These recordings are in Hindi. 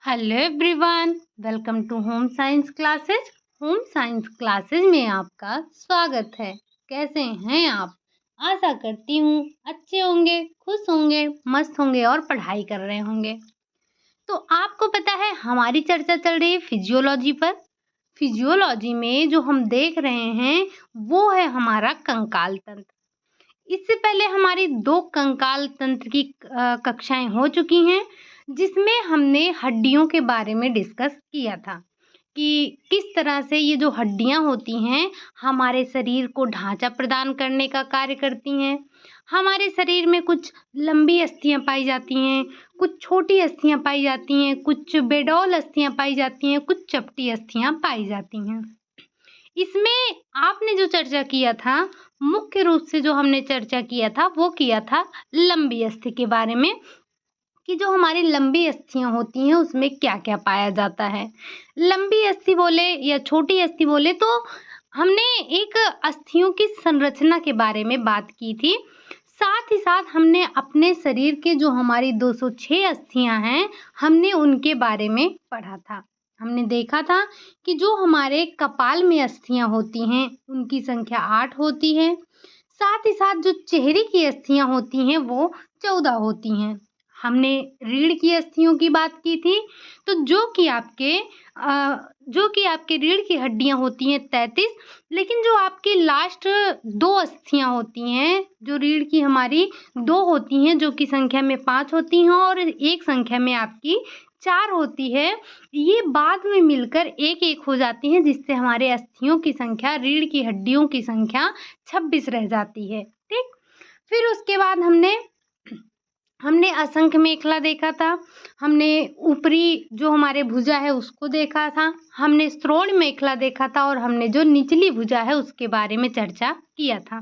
Hello everyone, welcome to home science classes. Home science classes में आपका स्वागत है। कैसे हैं आप? आशा करती हूँ अच्छे होंगे, खुश होंगे, मस्त होंगे और पढ़ाई कर रहे होंगे। तो आपको पता है हमारी चर्चा चल रही है फिजियोलॉजी पर। फिजियोलॉजी में जो हम देख रहे हैं वो है हमारा कंकाल तंत्र। इससे पहले हमारी 2 कंकाल तंत्र की कक्षाएं हो चुकी हैं, जिसमें हमने हड्डियों के बारे में डिस्कस किया था कि किस तरह से ये जो हड्डियां होती हैं हमारे शरीर को ढांचा प्रदान करने का कार्य करती हैं। हमारे शरीर में कुछ लंबी अस्थियां पाई जाती हैं, कुछ छोटी अस्थियां पाई जाती हैं, कुछ बेडौल अस्थियां पाई जाती हैं, कुछ चपटी अस्थियां पाई जाती हैं। इसमें आपने जो चर्चा किया था, मुख्य रूप से जो हमने चर्चा किया था वो किया था लंबी अस्थि के बारे में कि जो हमारी लंबी अस्थियां होती हैं उसमें क्या-क्या पाया जाता है। लंबी अस्थि बोले या छोटी अस्थि बोले तो हमने एक अस्थियों की संरचना के बारे में बात की थी। साथ ही साथ हमने अपने शरीर के जो हमारी 206 अस्थियां हैं, हमने उनके बारे में पढ़ा था। हमने देखा था कि जो हमारे कपाल में अस्थियां होती हैं, उनकी संख्या 8 होती है। साथ ही साथ जो चेहरे की अस्थियां होती हैं, वो 14 होती हैं। हमने रीढ़ की अस्थियों की बात की थी, तो जो कि आपके रीढ़ की हड्डियां होती हैं 33, लेकिन जो आपकी लास्ट 2 अस्थियां होती हैं, जो रीढ़ की हमारी 2 होती हैं, जो कि संख्या में 5 होती हैं और एक संख्या में आपकी 4 होती है, ये बाद में मिलकर 1-1 हो जाती हैं, जिससे हमारे अस्थियों की संख्या, रीढ़ की हड्डियों की संख्या 26 रह जाती है। ठीक? फिर उसके बाद हमने असंख्य मेखला देखा था, हमने ऊपरी जो हमारे भुजा है उसको देखा था, हमने श्रोण मेखला देखा था और हमने जो निचली भुजा है उसके बारे में चर्चा किया था।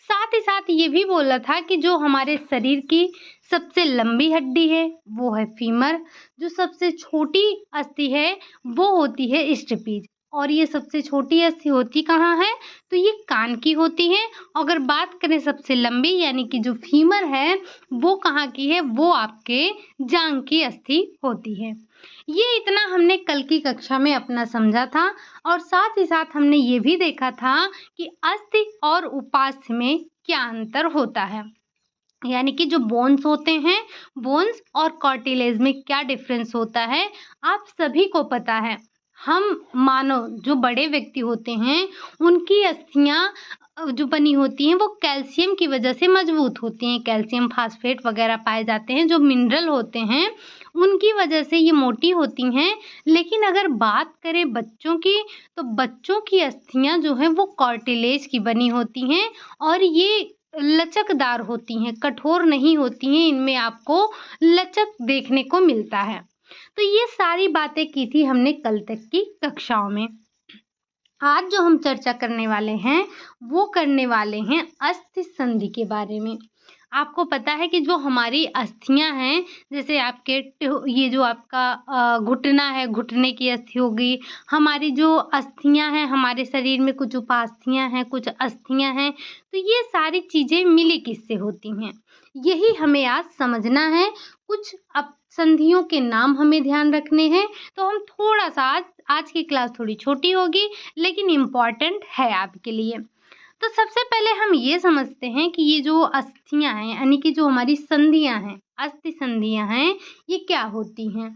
साथ ही साथ ये भी बोला था कि जो हमारे शरीर की सबसे लंबी हड्डी है वो है फीमर, जो सबसे छोटी अस्थि है वो होती है स्टेपीज, और ये सबसे छोटी अस्थि होती कहाँ है? तो ये कान की होती है। अगर बात करें सबसे लंबी यानी कि जो फीमर है वो कहाँ की है? वो आपके जांघ की अस्थि होती है। ये इतना हमने कल की कक्षा में अपना समझा था और साथ ही साथ हमने ये भी देखा था कि अस्थि और उपास्थि में क्या अंतर होता है, यानी कि जो बोन्स होते हैं, बोन्स और कार्टिलेज में क्या डिफरेंस होता है, आप सभी को पता है। हम मानव जो बड़े व्यक्ति होते हैं उनकी अस्थियां जो बनी होती हैं वो कैल्शियम की वजह से मजबूत होती हैं। कैल्शियम फास्फेट वगैरह पाए जाते हैं, जो मिनरल होते हैं उनकी वजह से ये मोटी होती हैं। लेकिन अगर बात करें बच्चों की, तो बच्चों की अस्थियां जो हैं वो कार्टिलेज की बनी होती हैं और ये लचकदार होती हैं, कठोर नहीं होती हैं। इनमें आपको लचक देखने को मिलता है। तो ये सारी बातें की थी हमने कल तक की कक्षाओं में। आज जो हम चर्चा करने वाले हैं वो करने वाले हैं अस्थि संधि के बारे में। आपको पता है कि जो हमारी अस्थियां हैं, जैसे आपके ये जो आपका घुटना है, घुटने की अस्थि हो गई। हमारी जो अस्थियां हैं, हमारे शरीर में कुछ उपास्थियां हैं, कुछ अस्थियां हैं, तो ये सारी चीजें मिली किससे होती हैं, यही हमें आज समझना है। कुछ अब संधियों के नाम हमें ध्यान रखने हैं, तो हम थोड़ा सा आज की क्लास थोड़ी छोटी होगी लेकिन इम्पॉर्टेंट है आपके लिए। तो सबसे पहले हम ये समझते हैं कि ये जो अस्थियां हैं यानी कि जो हमारी संधियां हैं, अस्थि संधियां हैं, ये क्या होती हैं।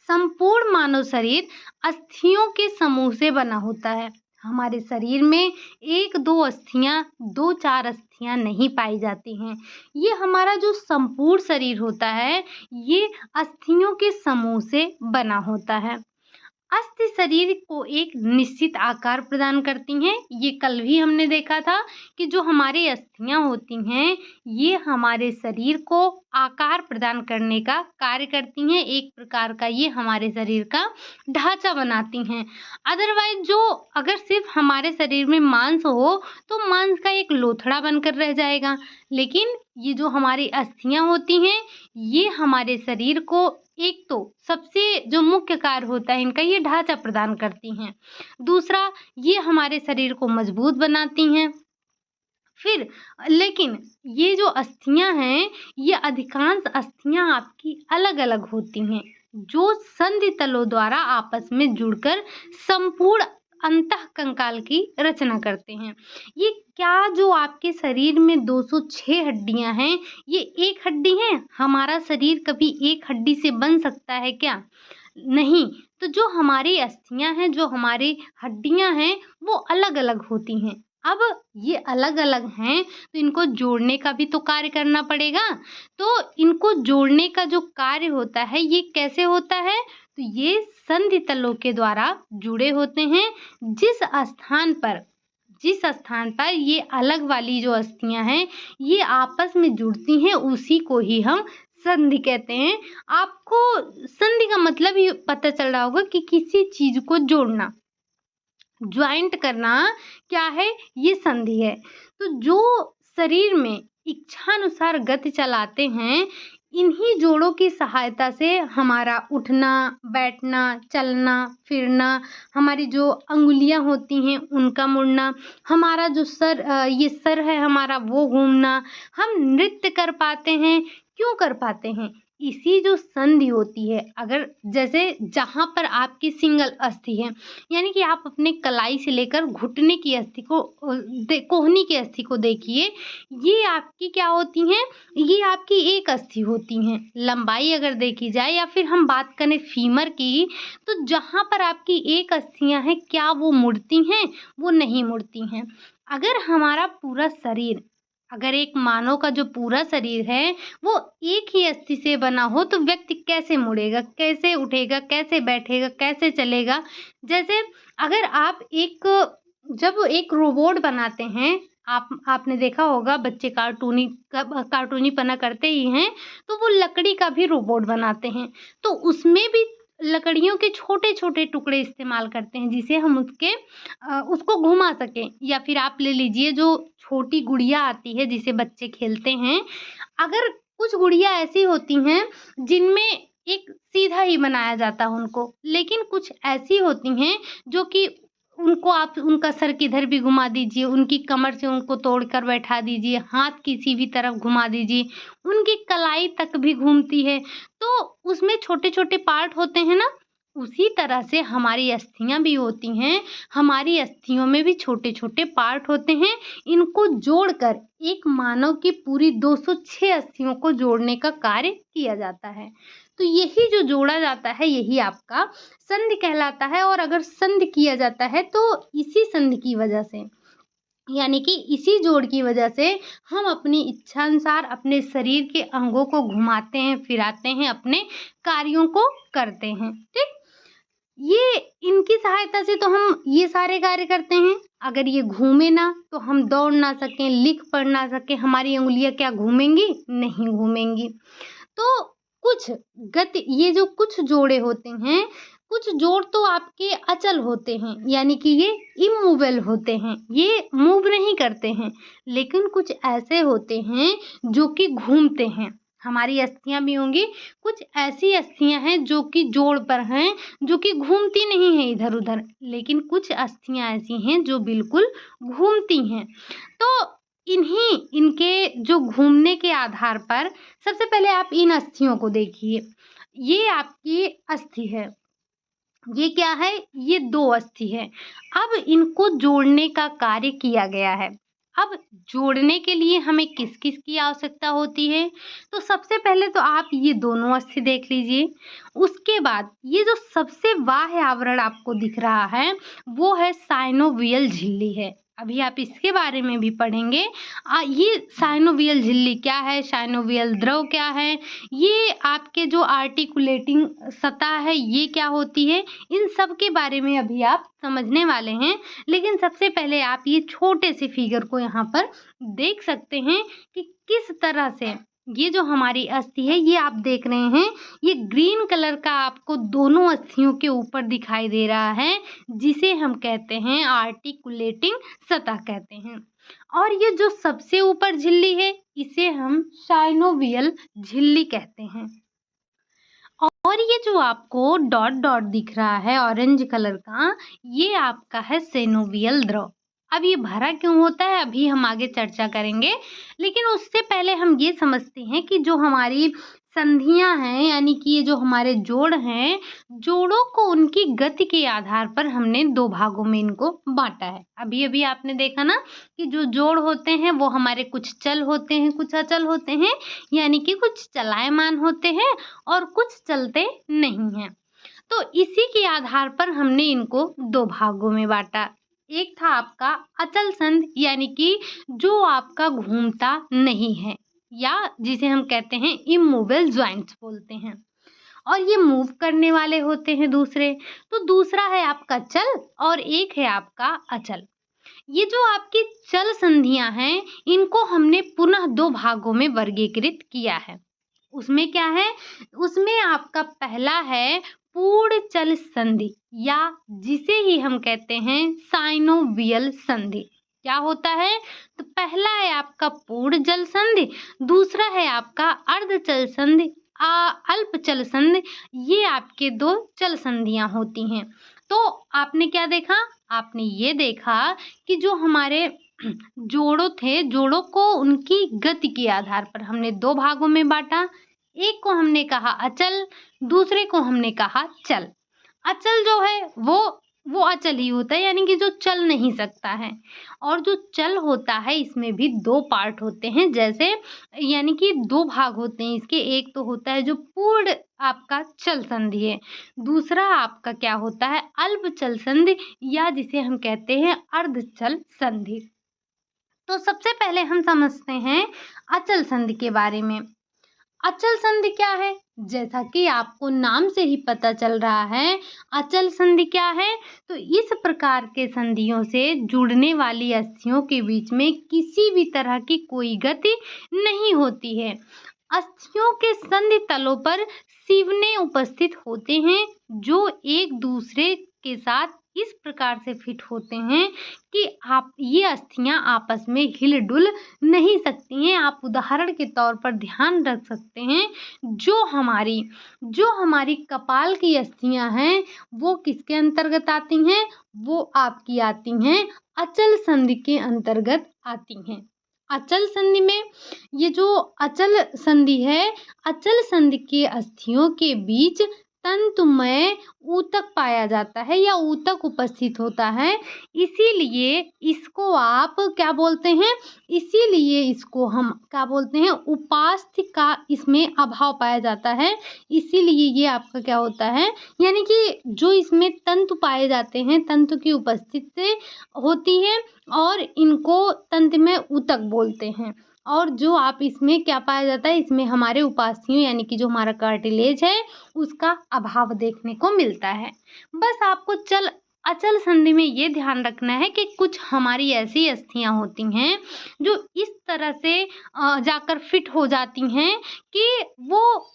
संपूर्ण मानव शरीर अस्थियों के समूह से बना होता है। हमारे शरीर में 1-2 अस्थियां, 2-4 अस्थियां नहीं पाई जाती हैं। ये हमारा जो संपूर्ण शरीर होता है ये अस्थियों के समूह से बना होता है। अस्थि शरीर को एक निश्चित आकार प्रदान करती हैं। ये कल भी हमने देखा था कि जो हमारी अस्थियां होती हैं ये हमारे शरीर को आकार प्रदान करने का कार्य करती हैं। एक प्रकार का ये हमारे शरीर का ढांचा बनाती हैं। अदरवाइज जो अगर सिर्फ हमारे शरीर में मांस हो तो मांस का एक लोथड़ा बनकर रह जाएगा, लेकिन ये जो हमारी अस्थियां होती हैं ये हमारे शरीर को एक तो सबसे जो मुख्य कार्य होता है इनका, ये ढांचा प्रदान करती हैं। दूसरा, ये हमारे शरीर को मजबूत बनाती हैं। फिर लेकिन ये जो अस्थियां हैं, ये अधिकांश अस्थियां आपकी अलग-अलग होती हैं। जो संधि तलों द्वारा आपस में जुड़कर संपूर्ण अंतःकंकाल की रचना करते हैं। ये क्या जो आपके शरीर में 206 हड्डियां हैं, ये एक हड्डी है? हमारा शरीर कभी एक हड्डी से बन सकता है क्या? नहीं। तो जो हमारी अस्थियां हैं, जो हमारी हड्डियां हैं, वो अलग-अलग होती हैं। अब ये अलग-अलग हैं, तो इनको जोड़ने का भी तो कार्य करना पड़ेगा। तो इनको जोड़ने का जो कार्य होता है, ये कैसे होता है? तो ये संधि तलों के द्वारा जुड़े होते हैं। जिस स्थान पर ये अलग वाली जो अस्थियां हैं, ये आपस में जुड़ती हैं, उसी को ही हम संधि कहते हैं। आपको संधि का मतलब ही पता चल रहा होगा कि किसी चीज को जोड़ना, ज्वाइंट करना क्या है? ये संधि है। तो जो शरीर में इच्छानुसार गति चलाते हैं, इन्हीं जोड़ों की सहायता से हमारा उठना, बैठना, चलना, फिरना, हमारी जो अंगुलियां होती हैं उनका मुड़ना, हमारा जो ये सर है हमारा वो घूमना, हम नृत्य कर पाते हैं। क्यों कर पाते हैं? इसी जो संधि होती है, अगर जैसे जहाँ पर आपकी सिंगल अस्थि है, यानी कि आप अपने कलाई से लेकर घुटने की अस्थि को कोहनी की अस्थि को देखिए, ये आपकी क्या होती हैं? ये आपकी एक अस्थि होती हैं। लंबाई अगर देखी जाए या फिर हम बात करें फीमर की, तो जहाँ पर आपकी एक अस्थियां हैं, क्या वो मुड़ती हैं? वो नहीं मुड़ती हैं। अगर हमारा पूरा शरीर, अगर एक मानव का जो पूरा शरीर है वो एक ही अस्थि से बना हो, तो व्यक्ति कैसे मुड़ेगा, कैसे उठेगा, कैसे बैठेगा, कैसे चलेगा? जैसे अगर आप जब एक रोबोट बनाते हैं, आपने देखा होगा, बच्चे कार्टूनीपना करते ही हैं, तो वो लकड़ी का भी रोबोट बनाते हैं। तो उसमें भी लकड़ियों के छोटे-छोटे टुकड़े इस्तेमाल करते हैं, जिसे हम उसको घुमा सकें। या फिर आप ले लीजिए, जो छोटी गुड़िया आती है जिसे बच्चे खेलते हैं, अगर कुछ गुड़िया ऐसी होती हैं जिनमें एक सीधा ही बनाया जाता है उनको, लेकिन कुछ ऐसी होती हैं जो कि उनको आप उनका सर किधर भी घुमा दीजिए, उनकी कमर से उनको तोड़कर बैठा दीजिए, हाथ किसी भी तरफ घुमा दीजिए, उनकी कलाई तक भी घूमती है। तो उसमें छोटे-छोटे पार्ट होते हैं ना, उसी तरह से हमारी अस्थियां भी होती हैं। हमारी अस्थियों में भी छोटे-छोटे पार्ट होते हैं। इनको जोड़कर एक मानव की पूरी 206 अस्थियों को जोड़ने का कार्य किया जाता है। तो यही जो जोड़ा जाता है, यही आपका संधि कहलाता है। और अगर संधि किया जाता है, तो इसी संधि की वजह से, यानी कि इसी जोड़ की वजह से हम अपनी इच्छानुसार अपने शरीर के अंगों को घुमाते हैं, फिराते हैं, अपने कार्यों को करते हैं। ठीक? ये इनकी सहायता से तो हम ये सारे कार्य करते हैं। अगर ये घूमे ना, तो हम दौड़ ना सकें, लिख पढ़ ना सकें, हमारी अंगुलियां क्या घूमेंगी? नहीं घूमेंगी। तो ये जो कुछ जोड़े होते हैं, कुछ जोड़ तो आपके अचल होते हैं, यानी कि ये इमूवेबल होते हैं, ये मूव नहीं करते हैं। लेकिन कुछ ऐसे होते हैं जो कि घूमते हैं। हमारी अस्थियां भी होंगी, कुछ ऐसी अस्थियां हैं जो कि जोड़ पर हैं, जो कि घूमती नहीं है इधर उधर, लेकिन कुछ अस्थियां ऐसी हैं जो बिल्कुल घूमती हैं। तो इनके जो घूमने के आधार पर, सबसे पहले आप इन अस्थियों को देखिए। ये आपकी अस्थि है, ये क्या है? ये 2 अस्थि है। अब इनको जोड़ने का कार्य किया गया है। अब जोड़ने के लिए हमें किस-किस की आवश्यकता होती है? तो सबसे पहले तो आप ये दोनों अस्थि देख लीजिए। उसके बाद ये जो सबसे बाह्य आवरण आपको दिख रहा है, वो है साइनोवियल झिल्ली है। अभी आप इसके बारे में भी पढ़ेंगे। ये साइनोवियल झिल्ली क्या है? साइनोवियल द्रव क्या है? ये आपके जो आर्टिकुलेटिंग सतह है, ये क्या होती है? इन सब के बारे में अभी आप समझने वाले हैं। लेकिन सबसे पहले आप ये छोटे से फिगर को यहाँ पर देख सकते हैं कि किस तरह से ये जो हमारी अस्थि है, ये आप देख रहे हैं, ये ग्रीन कलर का आपको दोनों अस्थियों के ऊपर दिखाई दे रहा है, जिसे हम कहते हैं आर्टिकुलेटिंग सतह कहते हैं। और ये जो सबसे ऊपर झिल्ली है, इसे हम साइनोवियल झिल्ली कहते हैं। और ये जो आपको डॉट डॉट दिख रहा है ऑरेंज कलर का, ये आपका है सेनोवियल द्रव। अब ये भरा क्यों होता है अभी हम आगे चर्चा करेंगे, लेकिन उससे पहले हम ये समझते हैं कि जो हमारी संधियाँ हैं यानी कि ये जो हमारे जोड़ हैं, जोड़ों को उनकी गति के आधार पर हमने 2 भागों में इनको बाँटा है। अभी-अभी आपने देखा ना कि जो जोड़ होते हैं वो हमारे कुछ चल होते हैं, कुछ अचल होते हैं, यानी कि कुछ चलायमान होते हैं और कुछ चलते नहीं हैं। तो इसी के आधार पर हमने इनको 2 भागों में बाँटा। एक था आपका अचल संधि यानी कि जो आपका घूमता नहीं है या जिसे हम कहते हैं इमूवेबल जॉइंट्स बोलते हैं और ये मूव करने वाले होते हैं दूसरे। तो दूसरा है आपका चल और एक है आपका अचल। ये जो आपकी चल संधियाँ हैं, इनको हमने पुनः 2 भागों में वर्गीकृत किया है। उसमें क्या है? उसमें आपका पहला है पूर्ण चल संधि या जिसे ही हम कहते हैं साइनोवियल संधि। क्या होता है? तो पहला है आपका पूर्ण जल संधि, दूसरा है आपका अर्ध चल संधि, अल्प चल संधि। ये आपके 2 चल संधियाँ होती हैं। तो आपने क्या देखा? आपने ये देखा कि जो हमारे जोड़ों थे, जोड़ों को उनकी गति के आधार पर हमने 2 भागों में बाँटा। एक को हमने कहा अचल, दूसरे को हमने कहा चल। अचल जो है वो अचल ही होता है यानी कि जो चल नहीं सकता है और जो चल होता है इसमें भी 2 पार्ट होते हैं जैसे यानी कि 2 भाग होते हैं इसके। एक तो होता है जो पूर्ण आपका चल संधि है, दूसरा आपका क्या होता है अल्प चल संधि या जिसे हम कहते हैं अर्ध चल संधि। तो सबसे पहले हम समझते हैं अचल संधि के बारे में। अचल संधि क्या है? जैसा कि आपको नाम से ही पता चल रहा है, अचल संधि क्या है? तो इस प्रकार के संधियों से जुड़ने वाली अस्थियों के बीच में किसी भी तरह की कोई गति नहीं होती है। अस्थियों के संधि तलों पर सिवने उपस्थित होते हैं जो एक दूसरे के साथ इस प्रकार से फिट होते हैं कि आप ये अस्थियां आपस में हिल-डुल नहीं सकती हैं। आप उदाहरण के तौर पर ध्यान रख सकते हैं जो हमारी कपाल की अस्थियां हैं वो किसके अंतर्गत आती हैं? वो आपकी आती हैं अचल संधि के अंतर्गत आती हैं। अचल संधि में ये जो अचल संधि है, अचल संधि के अस्थियों के बीच तंतुमय ऊतक पाया जाता है या ऊतक उपस्थित होता है। इसीलिए इसको आप क्या बोलते हैं? इसीलिए इसको हम क्या बोलते हैं? उपास्थि का इसमें अभाव पाया जाता है। इसीलिए ये आपका क्या होता है? यानी कि जो इसमें तंतु पाए जाते हैं, तंतु की उपस्थिति होती है और इनको तंतुमय ऊतक बोलते हैं। और जो आप इसमें क्या पाया जाता है? इसमें हमारे उपास्थियों यानी कि जो हमारा कार्टिलेज है उसका अभाव देखने को मिलता है। बस आपको अचल संधि में ये ध्यान रखना है कि कुछ हमारी ऐसी अस्थियां होती हैं जो इस तरह से जाकर फिट हो जाती हैं कि वो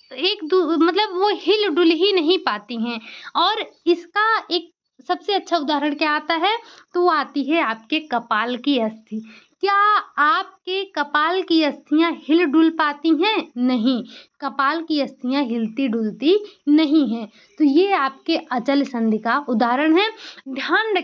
मतलब वो हिल डुल ही नहीं पाती हैं। और इसका एक सबसे अच्छा उदाहरण क्या आता है? तो वो आती है आपके कपाल की अस्थि। क्या आपके कपाल की अस्थियां हिल डुल पाती हैं? नहीं, कपाल की अस्थियां हिलती डुलती नहीं हैं। तो ये आपके अचल संधि का उदाहरण है। ध्यान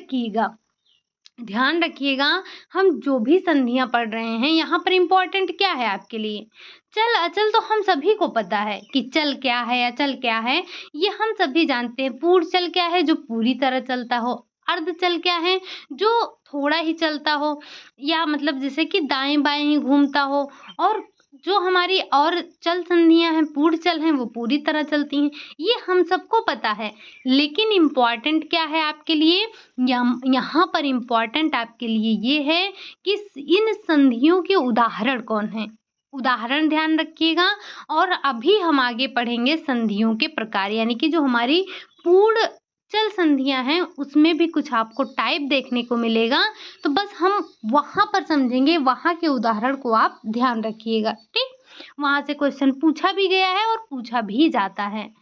रखिएगा हम जो भी संधियां पढ़ रहे हैं यहाँ पर इम्पोर्टेंट क्या है आपके लिए? चल अचल तो हम सभी को पता है कि चल क्या है अचल क्या है, ये हम सभी जानते हैं। पूर्ण चल क्या है? जो पूरी तरह चलता हो। अर्ध चल क्या है? जो थोड़ा ही चलता हो या मतलब जैसे कि दाएं बाएं ही घूमता हो। और जो हमारी और चल संधियां हैं पूर्ण चल हैं वो पूरी तरह चलती हैं, ये हम सबको पता है। लेकिन इम्पॉर्टेंट क्या है आपके लिए? यहाँ पर इम्पॉर्टेंट आपके लिए ये है कि इन संधियों के उदाहरण कौन हैं? उदाहरण ध्यान रखिएगा। और अभी हम आगे पढ़ेंगे संधियों के प्रकार यानी कि जो हमारी पूर्ण चल संधियां हैं उसमें भी कुछ आपको टाइप देखने को मिलेगा। तो बस हम वहाँ पर समझेंगे, वहाँ के उदाहरण को आप ध्यान रखिएगा। ठीक, वहाँ से क्वेश्चन पूछा भी गया है और पूछा भी जाता है।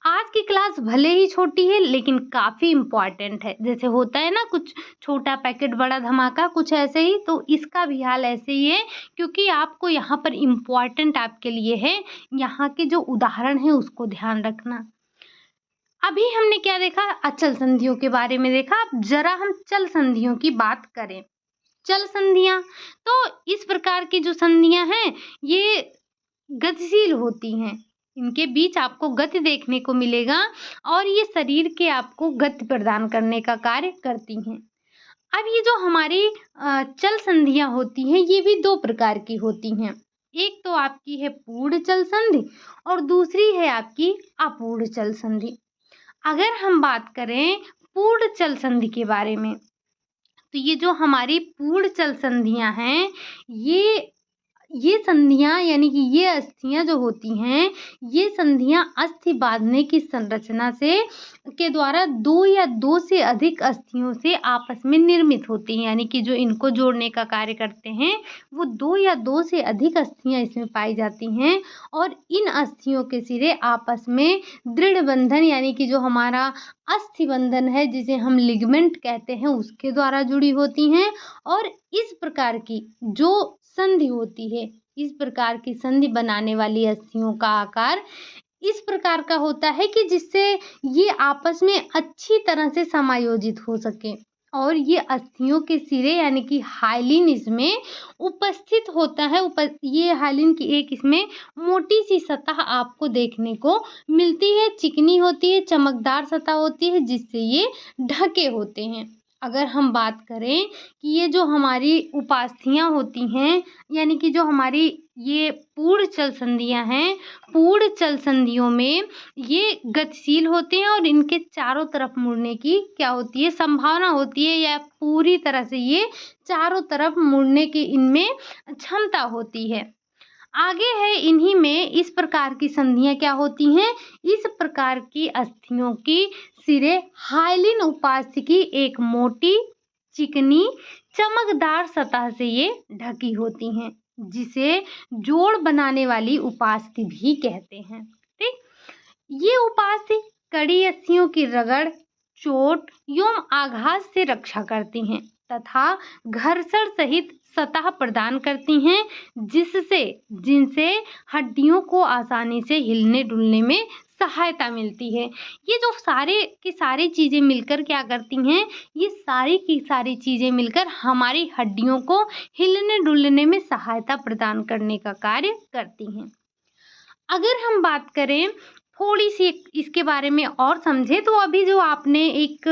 आज की क्लास भले ही छोटी है लेकिन काफ़ी इम्पॉर्टेंट है। जैसे होता है ना कुछ छोटा पैकेट बड़ा धमाका, कुछ ऐसे ही। तो इसका भी हाल ऐसे ही है क्योंकि आपको यहाँ पर इम्पॉर्टेंट आपके लिए है, यहाँ के जो उदाहरण हैं उसको ध्यान रखना। अभी हमने क्या देखा, अचल संधियों के बारे में देखा। अब जरा हम चल संधियों की बात करें। चल संधियां, तो इस प्रकार की जो संधियां हैं ये गतिशील होती हैं। इनके बीच आपको गति देखने को मिलेगा और ये शरीर के आपको गति प्रदान करने का कार्य करती हैं। अब ये जो हमारी चल संधियां होती हैं ये भी दो प्रकार की होती हैं। एक तो आपकी है पूर्ण चल संधि और दूसरी है आपकी अपूर्ण चल संधि। अगर हम बात करें पूर्ण चल संधि के बारे में, तो ये जो हमारी पूर्ण चल संधियां हैं ये संधियां यानी कि ये अस्थियां जो होती हैं, ये संधियां अस्थि बांधने की संरचना से के द्वारा दो या दो से अधिक अस्थियों से आपस में निर्मित होती हैं। यानी कि जो इनको जोड़ने का कार्य करते हैं वो दो या दो से अधिक अस्थियां इसमें पाई जाती हैं और इन अस्थियों के सिरे आपस में दृढ़ बंधन यानी कि जो हमारा अस्थि बंधन है जिसे हम लिगामेंट कहते हैं उसके द्वारा जुड़ी होती हैं। और इस प्रकार की जो संधि होती है, इस प्रकार की संधि बनाने वाली अस्थियों का आकार इस प्रकार का होता है कि जिससे ये आपस में अच्छी तरह से समायोजित हो सके और ये अस्थियों के सिरे यानी कि हाइलिन इसमें उपस्थित होता है। ये हाइलिन की एक इसमें मोटी सी सतह आपको देखने को मिलती है, चिकनी होती है, चमकदार सतह होती है जिससे ये ढके होते हैं। अगर हम बात करें कि ये जो हमारी उपास्थियां होती हैं यानी कि जो हमारी ये पूर्ण चल संधियां हैं, पूर्ण चल संधियों में ये गतिशील होते हैं और इनके चारों तरफ मुड़ने की क्या होती है, संभावना होती है या पूरी तरह से ये चारों तरफ मुड़ने की इनमें क्षमता होती है। आगे है इन्हीं में इस प्रकार की संधियां क्या होती हैं, इस प्रकार की अस्थियों की सिरे हाइलिन उपास्थि की एक मोटी चिकनी चमकदार सतह से ये ढकी होती हैं जिसे जोड़ बनाने वाली उपास्थि भी कहते हैं। ठीक, ये उपास्थि कड़ी अस्थियों की रगड़, चोट एवं आघात से रक्षा करती हैं तथा घर्षण सहित सतह प्रदान करती हैं जिनसे हड्डियों को आसानी से हिलने डुलने में सहायता मिलती है। ये जो सारे की सारी चीज़ें मिलकर क्या करती हैं, ये सारी की सारी चीज़ें मिलकर हमारी हड्डियों को हिलने डुलने में सहायता प्रदान करने का कार्य करती हैं। अगर हम बात करें थोड़ी सी इसके बारे में और समझे तो अभी जो आपने एक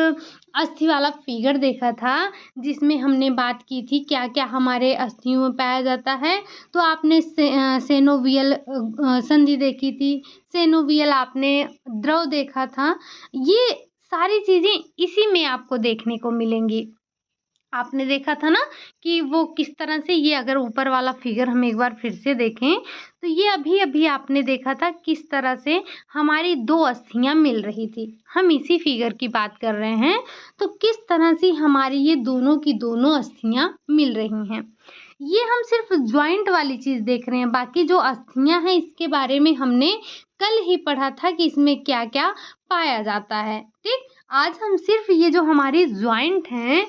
अस्थि वाला फिगर देखा था जिसमें हमने बात की थी क्या क्या हमारे अस्थियों में पाया जाता है, तो आपने सेनोवियल संधि देखी थी, सेनोवियल आपने द्रव देखा था। ये सारी चीज़ें इसी में आपको देखने को मिलेंगी। आपने देखा था ना कि वो किस तरह से, ये अगर ऊपर वाला फिगर हम एक बार फिर से देखें तो ये अभी अभी आपने देखा था किस तरह से हमारी दो अस्थियां मिल रही थी। हम इसी फिगर की बात कर रहे हैं तो किस तरह से हमारी ये दोनों की दोनों अस्थियां मिल रही हैं। ये हम सिर्फ ज्वाइंट वाली चीज़ देख रहे हैं, बाकी जो अस्थियां हैं इसके बारे में हमने कल ही पढ़ा था कि इसमें क्या क्या पाया जाता है। ठीक, आज हम सिर्फ ये जो हमारी ज्वाइंट हैं,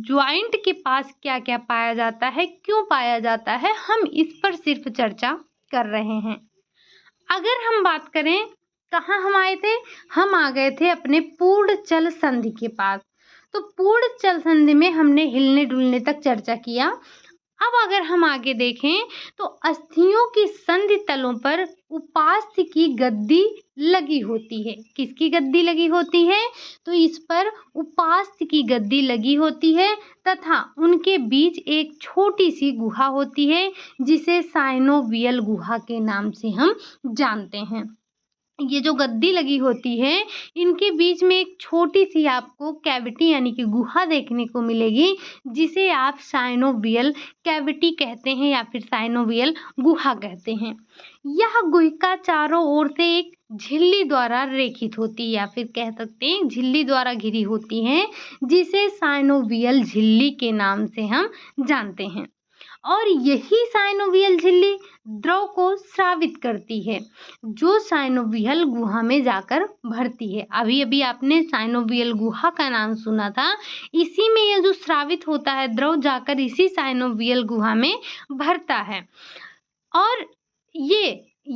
ज्वाइंट के पास क्या क्या पाया जाता है, क्यों पाया जाता है, हम इस पर सिर्फ चर्चा कर रहे हैं। अगर हम बात करें कहाँ हम आए थे, हम आ गए थे अपने पूर्ण चल संधि के पास। तो पूर्ण चल संधि में हमने हिलने डुलने तक चर्चा किया। अब अगर हम आगे देखें तो अस्थियों की संधि तलों पर उपास्थि की गद्दी लगी होती है। किसकी गद्दी लगी होती है, तो इस पर उपास्थि की गद्दी लगी होती है तथा उनके बीच एक छोटी सी गुहा होती है जिसे साइनोवियल गुहा के नाम से हम जानते हैं। ये जो गद्दी लगी होती है इनके बीच में एक छोटी सी आपको कैविटी यानी कि गुहा देखने को मिलेगी जिसे आप साइनोवियल कैविटी कहते हैं या फिर साइनोवियल गुहा कहते हैं। यह गुहिका चारों ओर से एक झिल्ली द्वारा रेखित होती है या फिर कह सकते हैं झिल्ली द्वारा घिरी होती है जिसे साइनोवियल झिल्ली के नाम से हम जानते हैं। और यही साइनोवियल झिल्ली द्रव को स्रावित करती है जो साइनोवियल गुहा में जाकर भरती है। अभी अभी आपने साइनोवियल गुहा का नाम सुना था, इसी में ये जो स्रावित होता है द्रव जाकर इसी साइनोवियल गुहा में भरता है। और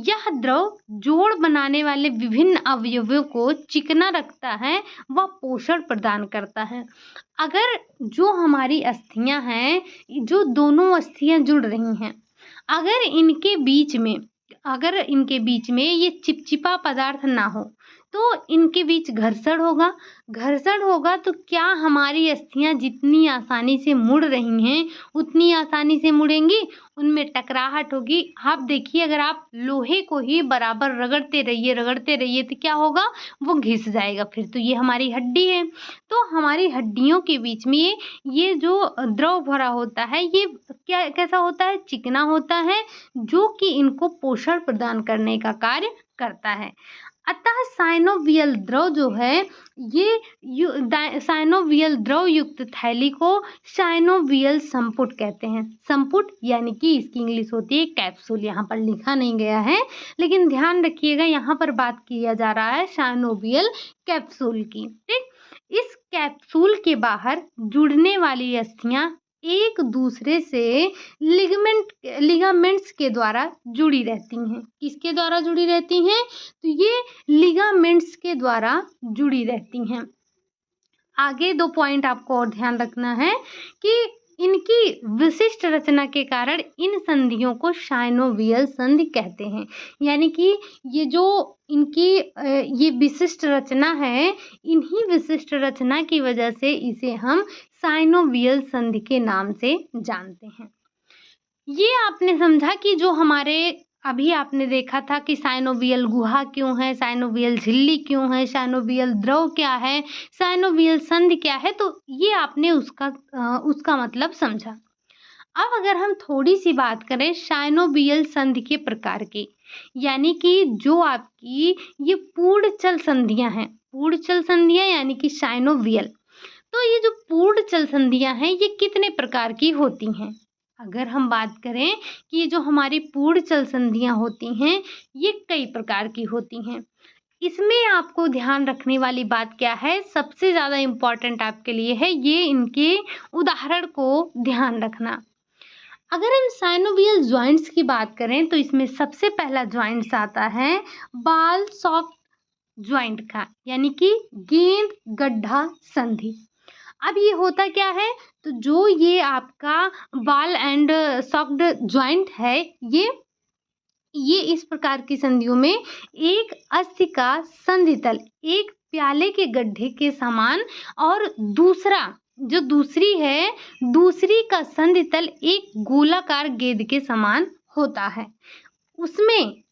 यह द्रव जोड़ बनाने वाले विभिन्न अवयवों को चिकना रखता है व पोषण प्रदान करता है। अगर जो हमारी अस्थियां हैं, जो दोनों अस्थियां जुड़ रही हैं, अगर इनके बीच में ये चिपचिपा पदार्थ ना हो तो इनके बीच घर्षण होगा तो क्या हमारी अस्थियां जितनी आसानी से मुड़ रही हैं उतनी आसानी से मुड़ेंगी, उनमें टकराहट होगी। आप देखिए, अगर आप लोहे को ही बराबर रगड़ते रहिए तो क्या होगा, वो घिस जाएगा। फिर तो ये हमारी हड्डी है। तो हमारी हड्डियों के बीच में ये जो द्रव भरा होता है ये कैसा होता है, चिकना होता है, जो कि इनको पोषण प्रदान करने का कार्य करता है। अतः साइनोवियल द्रव जो है ये साइनोवियल द्रव युक्त थैली को साइनोवियल संपुट कहते हैं। संपुट यानी कि इसकी इंग्लिश होती है कैप्सूल, यहाँ पर लिखा नहीं गया है, लेकिन ध्यान रखिएगा यहाँ पर बात किया जा रहा है साइनोवियल कैप्सूल की। ठीक, इस कैप्सूल के बाहर जुड़ने वाली अस्थियां एक दूसरे से लिगामेंट्स के द्वारा जुड़ी रहती हैं। किसके द्वारा जुड़ी रहती हैं, तो ये लिगामेंट्स के द्वारा जुड़ी रहती हैं। आगे 2 पॉइंट आपको और ध्यान रखना है कि इनकी विशिष्ट रचना के कारण इन संधियों को साइनोवियल संधि कहते हैं। यानी कि ये जो इनकी ये विशिष्ट रचना है, इन्हीं विशिष्ट रचना की वजह से इसे हम साइनोवियल संधि के नाम से जानते हैं। ये आपने समझा कि जो हमारे अभी आपने देखा था कि साइनोवियल गुहा क्यों है, साइनोवियल झिल्ली क्यों है, साइनोवियल द्रव क्या है, साइनोवियल संधि क्या है, तो ये आपने उसका मतलब समझा। अब अगर हम थोड़ी सी बात करें साइनोवियल संधि के प्रकार की, यानी कि जो आपकी ये पूर्णचल संधियां हैं, पूर्णचल संधियां यानी कि साइनोवियल, तो ये जो पूर्णचल संधियां हैं ये कितने प्रकार की होती हैं। अगर हम बात करें कि ये जो हमारी पूर्णचल संधियां होती हैं ये कई प्रकार की होती हैं। इसमें आपको ध्यान रखने वाली बात क्या है, सबसे ज़्यादा इम्पॉर्टेंट आपके लिए है ये इनके उदाहरण को ध्यान रखना। अगर हम साइनोवियल जॉइंट्स की बात करें तो इसमें सबसे पहला जॉइंट्स आता है बाल सॉफ्ट जॉइंट का, यानी कि गेंद गड्ढा संधि। अब ये होता क्या है, तो जो ये आपका बाल एंड सॉफ्ट जॉइंट है ये इस प्रकार की संधियों में एक अस्थि का संधितल एक प्याले के गड्ढे के समान और दूसरी का संधितल एक गोलाकार गेंद के समान होता है।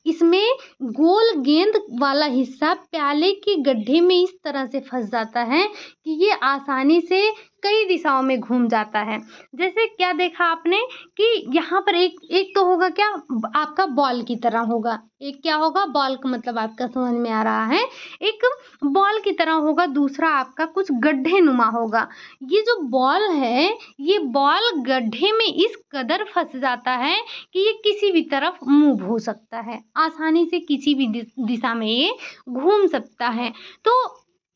इसमें गोल गेंद वाला हिस्सा प्याले के गड्ढे में इस तरह से फंस जाता है कि ये आसानी से कई दिशाओं में घूम जाता है। जैसे क्या देखा आपने कि यहाँ पर एक तो होगा क्या, आपका बॉल की तरह होगा, एक क्या होगा, बॉल का मतलब आपका समझ में आ रहा है, एक बॉल की तरह होगा, दूसरा आपका कुछ गड्ढे नुमा होगा। ये जो बॉल है ये बॉल गड्ढे में इस कदर फंस जाता है कि ये किसी भी तरफ मूव हो सकता है, आसानी से किसी भी दिशा में ये घूम सकता है। तो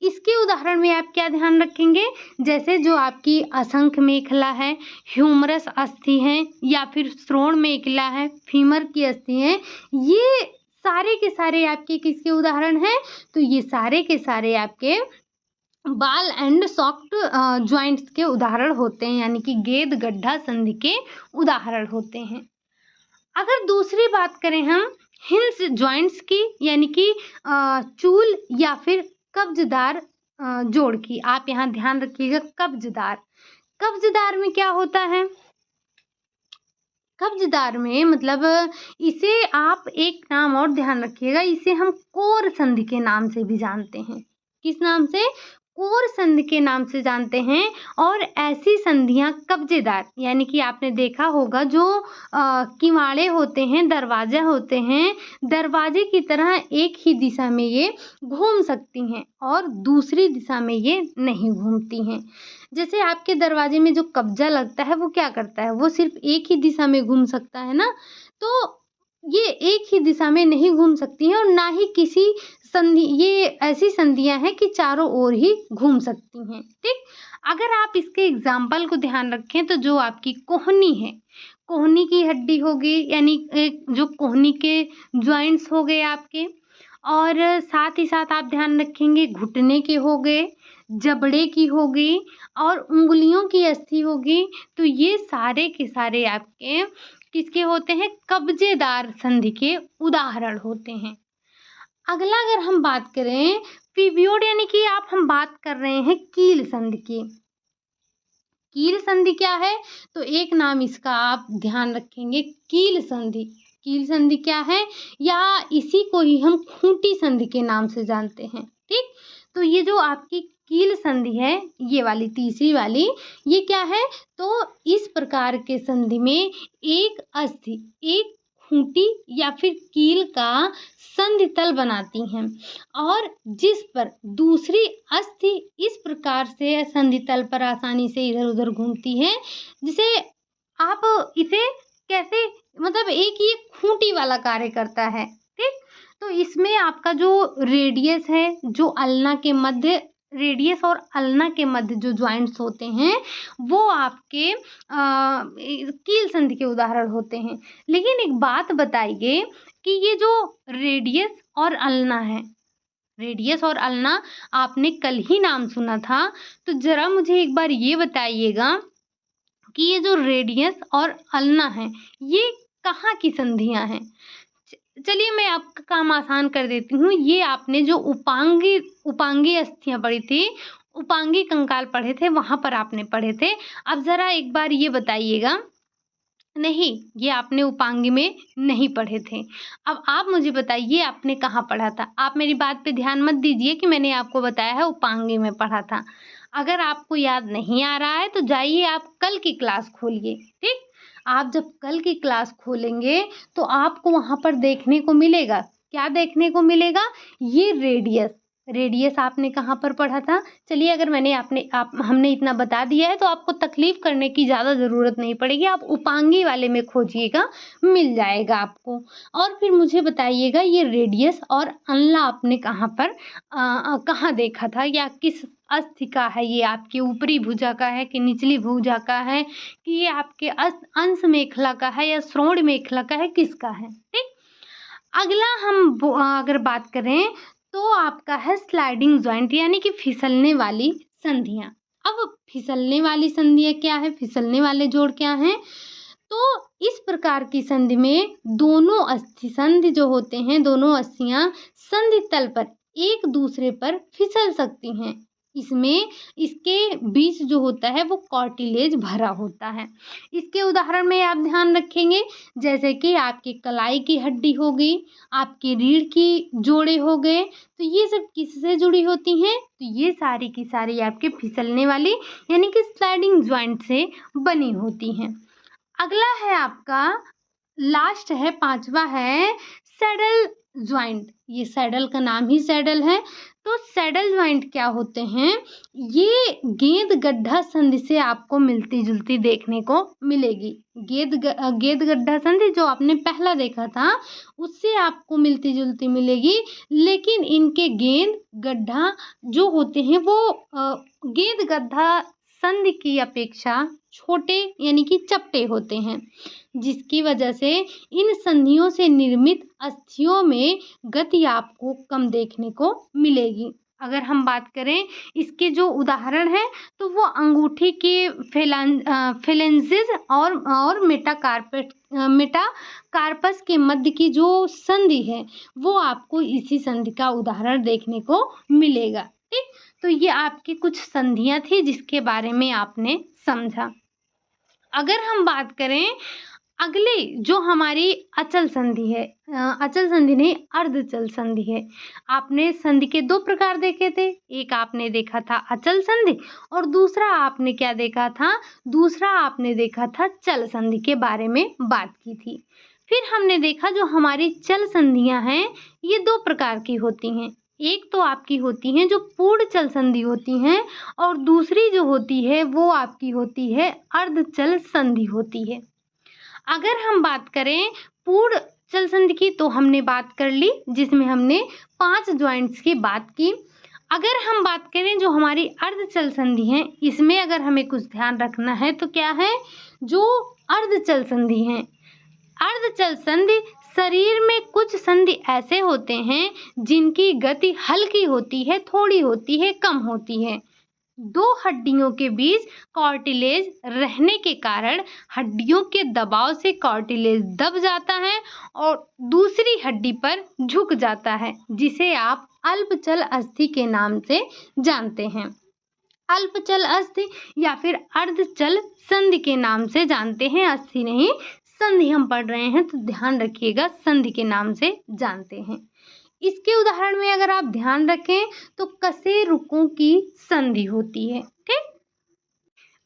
इसके उदाहरण में आप क्या ध्यान रखेंगे, जैसे जो आपकी असंख्य मेखला है, ह्यूमरस अस्थि है, या फिर श्रोण मेखला है, फीमर की अस्थि है, ये सारे के सारे आपके किसके उदाहरण हैं, तो ये सारे के सारे आपके बाल एंड सॉफ्ट जॉइंट्स के उदाहरण होते हैं, यानी कि गेंद गड्ढा संधि के उदाहरण होते हैं। अगर दूसरी बात करें हम हिंज जॉइंट्स की, यानी कि चूल या फिर कब्जदार जोड़ की, आप यहाँ ध्यान रखिएगा कब्जदार में क्या होता है, कब्जदार में मतलब इसे आप एक नाम और ध्यान रखिएगा, इसे हम कोर संधि के नाम से भी जानते हैं। किस नाम से, कोर संधि के नाम से जानते हैं। और ऐसी संधियां कब्जेदार, यानी कि आपने देखा होगा जो किवाड़े होते हैं, दरवाजे होते हैं, दरवाजे की तरह एक ही दिशा में ये घूम सकती हैं और दूसरी दिशा में ये नहीं घूमती हैं। जैसे आपके दरवाजे में जो कब्जा लगता है वो क्या करता है, वो सिर्फ एक ही दिशा में घूम सकता है ना, तो ये एक ही दिशा में नहीं घूम सकती हैं और ना ही किसी संधि, ये ऐसी संधियां हैं कि चारों ओर ही घूम सकती हैं। ठीक, अगर आप इसके एग्जाम्पल को ध्यान रखें तो जो आपकी कोहनी है, कोहनी की हड्डी हो गई, यानी एक जो कोहनी के जॉइंट्स हो गए आपके, और साथ ही साथ आप ध्यान रखेंगे घुटने के हो गए, जबड़े की हो गई और उँगलियों की अस्थि हो गई। तो ये सारे के सारे आपके किसके होते हैं? कब्जेदार संधि के उदाहरण होते हैं। अगला अगर हम बात करें पीवियोड, यानी कि हम बात कर रहे हैं कील संधि की। कील संधि क्या है? तो एक नाम इसका आप ध्यान रखेंगे, कील संधि। कील संधि क्या है? या इसी को ही हम खूंटी संधि के नाम से जानते हैं। ठीक, तो ये जो आपकी कील संधि है, ये वाली तीसरी वाली, ये क्या है? तो इस प्रकार के संधि में एक अस्थि, एक खूंटी या फिर कील का संधि तल बनाती हैं, और जिस पर दूसरी अस्थि इस प्रकार से संधि तल पर आसानी से इधर उधर घूमती है, जिसे आप इसे कैसे, मतलब एक ये खूंटी वाला कार्य करता है। ठीक, तो इसमें आपका जो रेडियस है, जो अल्ना के मध्य, रेडियस और अल्ना के मध्य जो ज्वाइंट्स होते हैं, वो आपके कील संधि के उदाहरण होते हैं। लेकिन एक बात बताइए कि ये जो रेडियस और अल्ना है, रेडियस और अल्ना आपने कल ही नाम सुना था, तो जरा मुझे एक बार ये बताइएगा कि ये जो रेडियस और अल्ना है, ये कहाँ की संधियां हैं? चलिए मैं आपका काम आसान कर देती हूँ। ये आपने जो उपांगी उपांगी अस्थियां पढ़ी थी, उपांगी कंकाल पढ़े थे, वहां पर आपने पढ़े थे। अब जरा एक बार ये बताइएगा, नहीं, ये आपने उपांगी में नहीं पढ़े थे। अब आप मुझे बताइए आपने कहाँ पढ़ा था? आप मेरी बात पे ध्यान मत दीजिए कि मैंने आपको बताया है उपांगी में पढ़ा था। अगर आपको याद नहीं आ रहा है तो जाइए आप कल की क्लास खोलिए। ठीक, आप जब कल की क्लास खोलेंगे तो आपको वहाँ पर देखने को मिलेगा, क्या देखने को मिलेगा? ये रेडियस, रेडियस आपने कहाँ पर पढ़ा था? चलिए अगर हमने इतना बता दिया है तो आपको तकलीफ करने की ज़्यादा ज़रूरत नहीं पड़ेगी। आप उपांगी वाले में खोजिएगा, मिल जाएगा आपको। और फिर मुझे बताइएगा ये रेडियस और अल्ना आपने कहाँ पर कहाँ देखा था, या किस अस्थि का है? ये आपकी ऊपरी भुजा का है कि निचली भुजा का है, कि ये आपके अंश मेखला का है या श्रोण मेखला का है, किसका है? ठीक, अगला अगर बात करें तो आपका है स्लाइडिंग जॉइंट, यानी कि फिसलने वाली संधियां। अब फिसलने वाली संधियां क्या है? फिसलने वाले जोड़ क्या हैं? तो इस प्रकार की संधि में दोनों अस्थि संधि जो होते हैं, दोनों अस्थियां संधि तल पर एक दूसरे पर फिसल सकती हैं। इसमें इसके बीच जो होता है वो कार्टिलेज भरा होता है। इसके उदाहरण में आप ध्यान रखेंगे, जैसे कि आपकी कलाई की हड्डी हो गई, आपकी रीढ़ की जोड़े हो गए, तो ये सब किससे जुड़ी होती हैं? तो ये सारी की सारी आपके फिसलने वाली यानी कि स्लाइडिंग जॉइंट से बनी होती हैं। अगला है आपका, लास्ट है, पांचवा है सैडल ज्वाइंट। ये सैडल का नाम ही सैडल है। तो सैडल ज्वाइंट क्या होते हैं? ये गेंद गड्ढा संधि से आपको मिलती जुलती देखने को मिलेगी। गेंद गड्ढा संधि जो आपने पहला देखा था उससे आपको मिलती जुलती मिलेगी, लेकिन इनके गेंद गड्ढा जो होते हैं वो गेंद गड्ढा संधि की अपेक्षा छोटे यानी कि चपटे होते हैं, जिसकी वजह से इन संधियों से निर्मित अस्थियों में गति आपको कम देखने को मिलेगी। अगर हम बात करें इसके जो उदाहरण हैं तो वो अंगूठी के फेलेंजेस और मेटाकार्पस के मध्य की जो संधि है वो आपको इसी संधि का उदाहरण देखने को मिलेगा। ठीक, तो ये आपकी कुछ संधियां थी जिसके बारे में आपने समझा। अगर हम बात करें अगले जो हमारी अचल संधि है, अचल संधि नहीं अर्धचल संधि है। आपने संधि के दो प्रकार देखे थे, एक आपने देखा था अचल संधि और दूसरा आपने क्या देखा था? दूसरा आपने देखा था चल संधि के बारे में बात की थी। फिर हमने देखा जो हमारी चल संधियां हैं ये दो प्रकार की होती हैं। एक तो आपकी होती हैं जो पूर्ण चल संधि होती हैं और दूसरी जो होती है वो आपकी होती है अर्धचल संधि होती है। अगर हम बात करें पूर्ण चल संधि की तो हमने बात कर ली, जिसमें हमने 5 ज्वाइंट्स की बात की। अगर हम बात करें जो हमारी अर्धचल संधि है, इसमें अगर हमें कुछ ध्यान रखना है तो क्या है, जो अर्धचल संधि है, अर्धचल संधि शरीर में कुछ संधि ऐसे होते हैं जिनकी गति हल्की होती है, थोड़ी होती है, कम होती है। दो हड्डियों के बीच कार्टिलेज रहने के कारण हड्डियों के दबाव से कार्टिलेज दब जाता है और दूसरी हड्डी पर झुक जाता है, जिसे आप अल्पचल अस्थि के नाम से जानते हैं। अल्पचल अस्थि या फिर अर्धचल संधि के नाम से जानते हैं। अस्थि नहीं, संधि हम पढ़ रहे हैं तो ध्यान रखिएगा, संधि के नाम से जानते हैं। इसके उदाहरण में अगर आप ध्यान रखें तो कशेरुकों की संधि होती है। ठीक,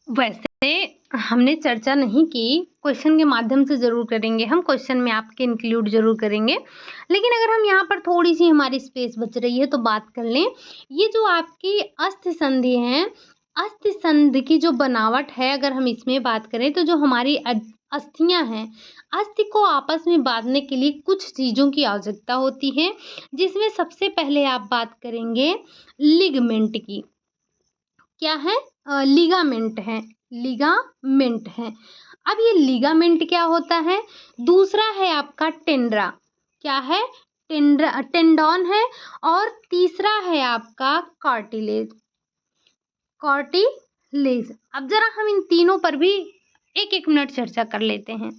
वैसे हमने चर्चा नहीं की, क्वेश्चन के माध्यम से जरूर करेंगे, हम क्वेश्चन में आपके इंक्लूड जरूर करेंगे, लेकिन अगर हम यहाँ पर थोड़ी सी हमारी स्पेस बच रही है तो बात कर लें। ये जो आपकी अस्थि संधि है, अस्थि संधि की जो बनावट है, अगर हम इसमें बात करें तो जो हमारी अस्थियां हैं, अस्थि को आपस में बांधने के लिए कुछ चीज़ों की आवश्यकता होती है, जिसमें सबसे पहले आप बात करेंगे लिगामेंट की। क्या है? लिगामेंट है, लिगामेंट है। अब ये लिगामेंट क्या होता है? दूसरा है आपका टेंड्रा। क्या है? टेंडॉन है। और तीसरा है आपका कार्टिलेज, कार्टिलेज। अब जरा हम इन तीनों पर भी एक एक मिनट चर्चा कर लेते हैं।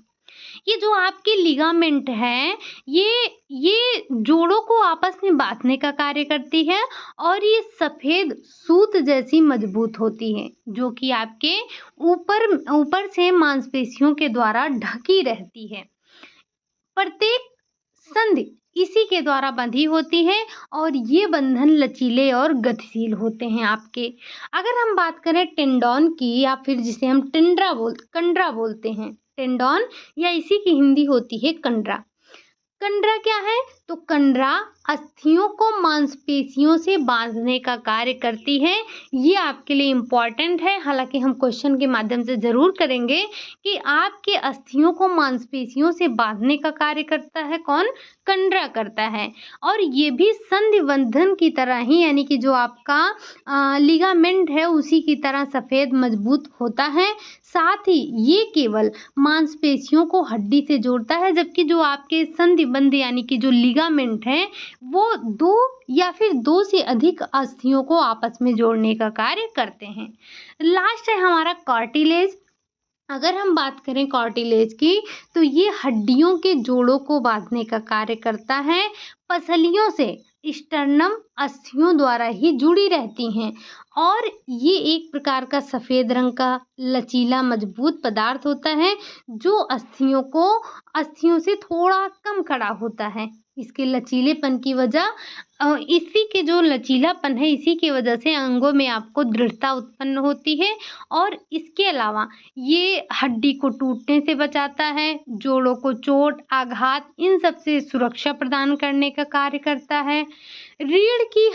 ये जो आपकी लिगामेंट है, ये जोड़ों को आपस में बांधने का कार्य करती है और ये सफ़ेद सूत जैसी मजबूत होती है, जो कि आपके ऊपर से मांसपेशियों के द्वारा ढकी रहती है। प्रत्येक संधि इसी के द्वारा बंधी होती है और ये बंधन लचीले और गतिशील होते हैं आपके। अगर हम बात करें टेंडॉन की, या फिर जिसे हम कंडरा बोलते हैं, टेंडॉन या इसी की हिंदी होती है कंडरा। कंडरा क्या है? तो कंडरा अस्थियों को मांसपेशियों से बांधने का कार्य करती है। ये आपके लिए इम्पॉर्टेंट है, हालांकि हम क्वेश्चन के माध्यम से ज़रूर करेंगे कि आपके अस्थियों को मांसपेशियों से बांधने का कार्य करता है कौन? कंडरा करता है। और ये भी संधि बंधन की तरह ही, यानी कि जो आपका लिगामेंट है उसी की तरह सफ़ेद मजबूत होता है। साथ ही ये केवल मांसपेशियों को हड्डी से जोड़ता है, जबकि जो आपके संधिबंध यानी कि जो लिगामेंट है वो दो या फिर दो से अधिक अस्थियों को आपस में जोड़ने का कार्य करते हैं। लास्ट है हमारा कार्टिलेज। अगर हम बात करें कार्टिलेज की, तो ये हड्डियों के जोड़ों को बांधने का कार्य करता है। पसलियों से स्टर्नम अस्थियों द्वारा ही जुड़ी रहती हैं और ये एक प्रकार का सफ़ेद रंग का लचीला मजबूत पदार्थ होता है, जो अस्थियों से थोड़ा कम खड़ा होता है। इसके लचीलेपन की वजह इसी के जो लचीलापन है, इसी की वजह से अंगों में आपको दृढ़ता उत्पन्न होती है और इसके अलावा ये हड्डी को टूटने से बचाता है, जोड़ों को चोट, आघात, इन सब से सुरक्षा प्रदान करने का कार्य करता है। रीढ़ की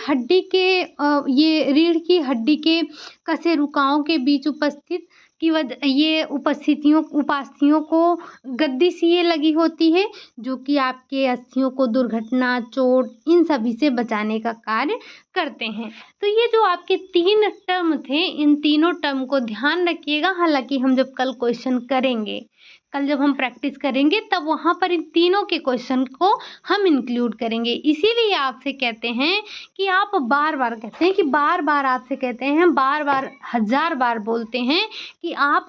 हड्डी के कशेरुकाओं के बीच उपस्थित की वजह ये उपास्थियों को गद्दी सी ये लगी होती है, जो कि आपके अस्थियों को दुर्घटना, चोट, इन सभी से बचाने का कार्य करते हैं। तो ये जो आपके 3 टर्म थे, इन तीनों टर्म को ध्यान रखिएगा। हालांकि हम जब कल क्वेश्चन करेंगे, कल जब हम प्रैक्टिस करेंगे, तब वहाँ पर इन तीनों के क्वेश्चन को हम इंक्लूड करेंगे। इसीलिए आपसे कहते हैं कि आप बार बार कहते हैं कि बार बार आपसे कहते हैं, बार बार 1000 बार बोलते हैं कि आप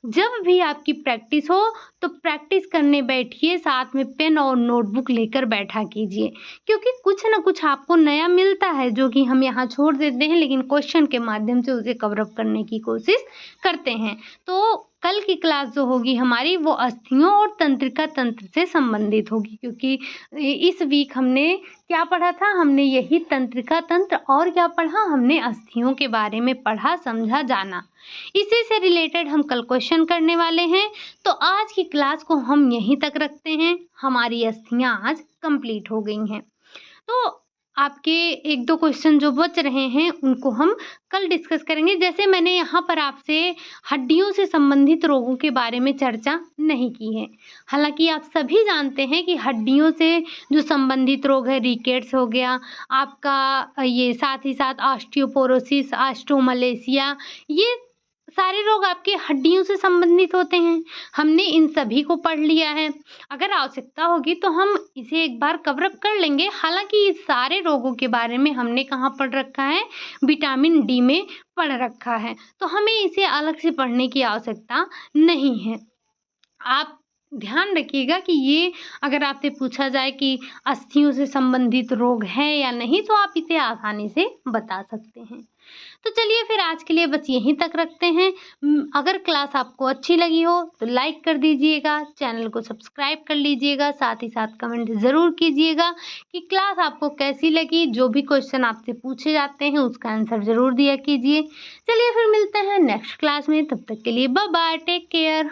जब भी आपकी प्रैक्टिस हो तो प्रैक्टिस करने बैठिए, साथ में पेन और नोटबुक लेकर बैठा कीजिए, क्योंकि कुछ ना कुछ आपको नया मिलता है जो कि हम यहाँ छोड़ देते हैं, लेकिन क्वेश्चन के माध्यम से उसे कवर अप करने की कोशिश करते हैं। तो कल की क्लास जो होगी हमारी, वो अस्थियों और तंत्रिका तंत्र से संबंधित होगी, क्योंकि इस वीक हमने क्या पढ़ा था? हमने यही तंत्रिका तंत्र और क्या पढ़ा? हमने अस्थियों के बारे में पढ़ा, समझा, जाना। इसी से रिलेटेड हम कल क्वेश्चन करने वाले हैं। तो आज की क्लास को हम यहीं तक रखते हैं। हमारी अस्थियां आज कंप्लीट हो गई हैं। तो आपके 1-2 क्वेश्चन जो बच रहे हैं उनको हम कल डिस्कस करेंगे। जैसे मैंने यहाँ पर आपसे हड्डियों से संबंधित रोगों के बारे में चर्चा नहीं की है। हालाँकि आप सभी जानते हैं कि हड्डियों से जो संबंधित रोग है, रिकेट्स हो गया, आपका ये साथ ही साथ ऑस्टियोपोरोसिस, ऑस्टियोमलेशिया, ये सारे रोग आपके हड्डियों से संबंधित होते हैं। हमने इन सभी को पढ़ लिया है। अगर आवश्यकता होगी तो हम इसे एक बार कवर अप कर लेंगे। हालाँकि इस सारे रोगों के बारे में हमने कहाँ पढ़ रखा है? विटामिन डी में पढ़ रखा है। तो हमें इसे अलग से पढ़ने की आवश्यकता नहीं है। आप ध्यान रखिएगा कि ये अगर आपसे पूछा जाए कि अस्थियों से संबंधित रोग है या नहीं, तो आप इसे आसानी से बता सकते हैं। तो चलिए फिर आज के लिए बस यहीं तक रखते हैं। अगर क्लास आपको अच्छी लगी हो तो लाइक कर दीजिएगा, चैनल को सब्सक्राइब कर लीजिएगा, साथ ही साथ कमेंट ज़रूर कीजिएगा कि क्लास आपको कैसी लगी। जो भी क्वेश्चन आपसे पूछे जाते हैं उसका आंसर ज़रूर दिया कीजिए। चलिए फिर मिलते हैं नेक्स्ट क्लास में, तब तक के लिए बाय बाय, टेक केयर।